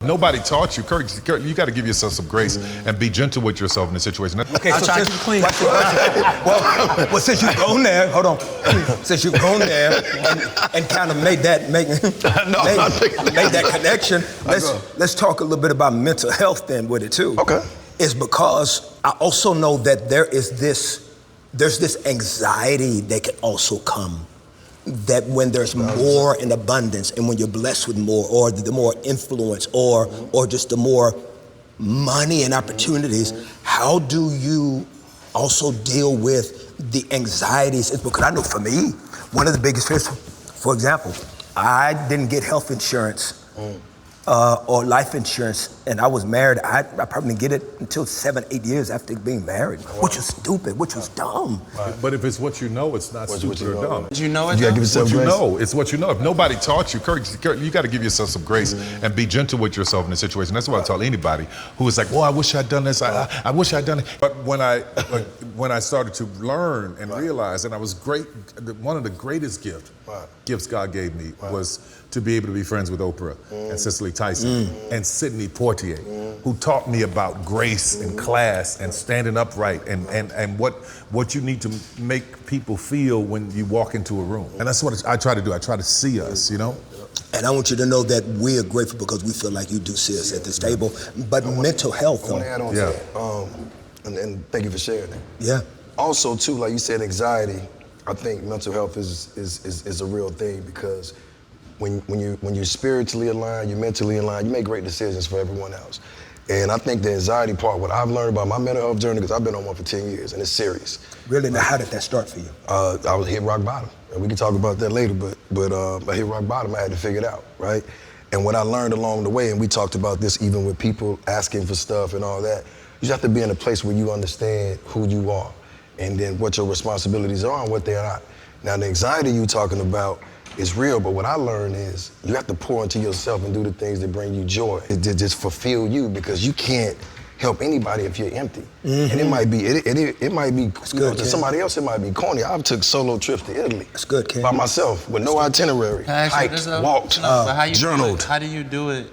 Nobody taught you. Kurt, you got to give yourself some grace and be gentle with yourself in the situation. Okay, so since, clean. well, since you've gone there, hold on. Since you've gone there and kind of made that connection, let's talk a little bit about mental health then with it too. Okay. It's because I also know that there's this anxiety that can also come. That when there's more in abundance and when you're blessed with more, or the more influence, or just the more money and opportunities, how do you also deal with the anxieties? It's because I know for me, one of the biggest fears, for example, I didn't get health insurance or life insurance, and I was married. I probably didn't get it until 7-8 years after being married, which was stupid, which was dumb. But if it's what you know, it's not stupid or dumb. You know it. You gotta give yourself What you grace. know, it's what you know. If nobody taught you, Kurt, you got to give yourself some grace and be gentle with yourself in the situation. That's what I tell anybody who is like, "Well, I wish I'd done this. I wish I'd done it." But when I started to learn and realize, and I was great, one of the greatest gifts God gave me was to be able to be friends with Oprah and Cicely Tyson and Sidney Poitier, who taught me about grace and class and standing upright and what you need to make people feel when you walk into a room. And that's what I try to do. I try to see us, you know? And I want you to know that we are grateful because we feel like you do see us at this table. But mental health, I want to add on to that. And thank you for sharing that. Yeah. Also, too, like you said, anxiety. I think mental health is a real thing because when you're spiritually aligned, you're mentally aligned, you make great decisions for everyone else. And I think the anxiety part, what I've learned about my mental health journey, because I've been on one for 10 years, and it's serious. Really? Now, how did that start for you? I was hit rock bottom, and we can talk about that later, but I hit rock bottom, I had to figure it out, right? And what I learned along the way, and we talked about this even with people asking for stuff and all that, you just have to be in a place where you understand who you are, and then what your responsibilities are and what they're not. Now, the anxiety you're talking about is real, but what I learned is you have to pour into yourself and do the things that bring you joy. It just fulfill you, because you can't help anybody if you're empty. And it might be, it might be, to somebody else, it might be corny. I've took solo trips to Italy. That's good, Ken. By myself, with no itinerary. Hiked, walked, journaled. How do you do it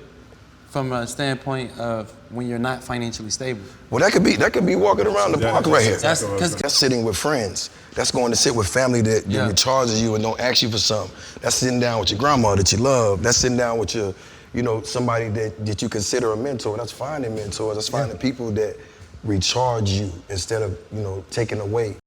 from a standpoint of when you're not financially stable? Well, that could be walking around the park right here. That's sitting with friends. That's going to sit with family that recharges you and don't ask you for something. That's sitting down with your grandma that you love. That's sitting down with your, somebody that you consider a mentor. That's finding mentors. That's finding people that recharge you instead of, taking away.